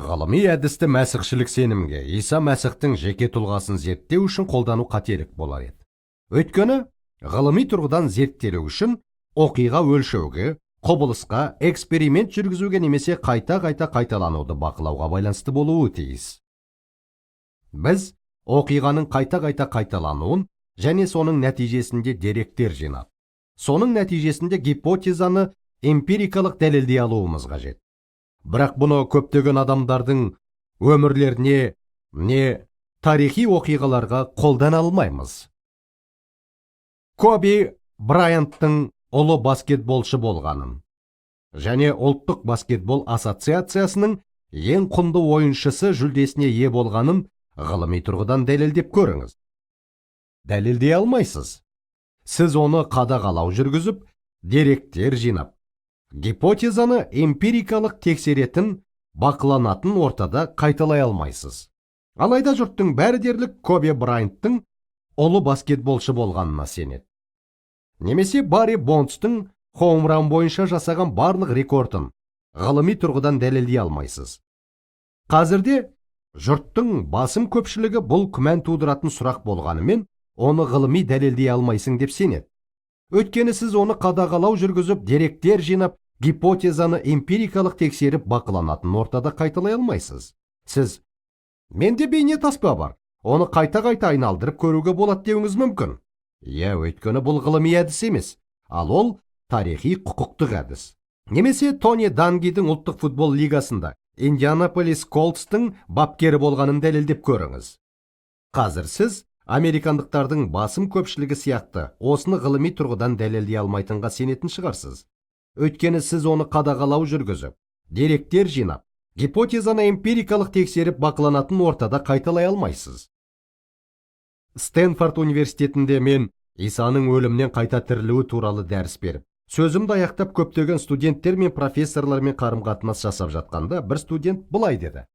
Ғылыми әдісті мәсіхшілік сенімге Иса Мәсіхтің жеке тұлғасын зерттеу үшін қолдану қателік болар еді. Өйткені, ғылыми тұрғыдан зерттелу үшін оқиға өлшеуге, құбылысқа, эксперимент жүргізуге немесе қайта-қайта қайталануды бақылауға байланысты болуы тиіс. Біз оқиғаның қайта-қайта қайталануын және соның нәтижесінде деректер жинап, соның нәтижесінде гипотезаны эмпирикалық дәлелдей алуымыз қажет. Бірақ бұны көптеген адамдардың өмірлеріне не тарихи оқиғаларға қолдана алмаймыз. Коби Брайанттың ұлы баскетболшы болғанын және ұлттық баскетбол ассоциациясының ең құнды ойыншысы жүлдесіне ие болғанын ғылыми тұрғыдан дәлелдеп көріңіз. Дәлелдей алмайсыз. Сіз оны қадағалау жүргізіп, деректер жинап, гипотезаны эмпирикалық тексеретін, бақыланатын ортада қайталай алмайсыз. Алайда жұрттың бәрі дерлік Коби Брайанттың ұлы баскетболшы болғанына сенеді. Немесе Барри Бондстың хоумран бойынша жасаған барлық рекордын ғылыми тұрғыдан дәлелдей алмайсыз. Қазірде жұрттың басым көпшілігі бұл күмән тудыратын сұрақ болғанымен, оны ғылыми дәлелдей алмайсың деп сенеді. Өйткені сіз оны қадағалау жүргізіп, деректер жинап, гипотезаны эмпирикалық тексеріп бақыланатын ортада қайталай алмайсыз. Сіз, менде бейне таспа бар, оны қайта-қайта айналдырып көруге болады деуіңіз мүмкін. Өйткені бұл ғылыми әдіс емес, ал ол тарихи құқықтық әдіс. Немесе Тони Дангидің ұлттық футбол лигасында Индианаполис Колтстың бапкері болғанын дәлелдеп көріңіз. Қазір сіз американдықтардың басым көпшілігі сияқты осыны ғылыми тұрғыдан дәлелдей алмайтынға сенетін шығарсыз. Өйткені сіз оны қадағалау жүргізіп, деректер жинап, гипотезаны эмпирикалық тексеріп бақыланатын ортада қайталай алмайсыз. Стэнфорд университетінде мен Исаның өлімнен қайта тірілуі туралы дәріс беріп, сөзімді аяқтап көптеген студенттер мен профессорлармен қарым-қатынас жасап жатқанда, бір студент былай деді: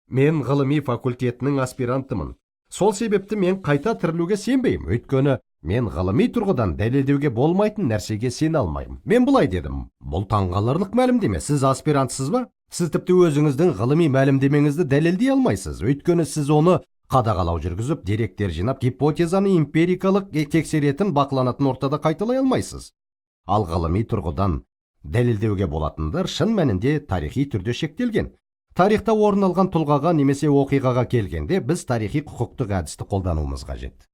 мен ғылыми факультетінің аспирантымын. Сол себепті мен қайта тірілуге сенбеймін, өйткені мен ғылыми тұрғыдан дәлелдеуге болмайтын нәрсеге сене алмаймын. Мен былай дедім: бұл таңғаларлық мәлімдеме, сіз аспиранtsыз ба? Сіз тіпті өзіңіздің ғылыми мәлімдемеңізді дәлелдей алмайсыз, өйткені сіз оны қадағалау жүргізіп, деректер жинап, гипотезаны эмпирикалық тексеретін, бақыланатын ортада қайталай алмайсыз. Ал ғылыми тұрғыдан дәлелдеуге болатындар шын мәнінде тарихи түрде шектелген. Тарихта орын алған тұлғаға немесе оқиғаға келгенде біз тарихи құқықтық әдісті қолдануымыз қажет.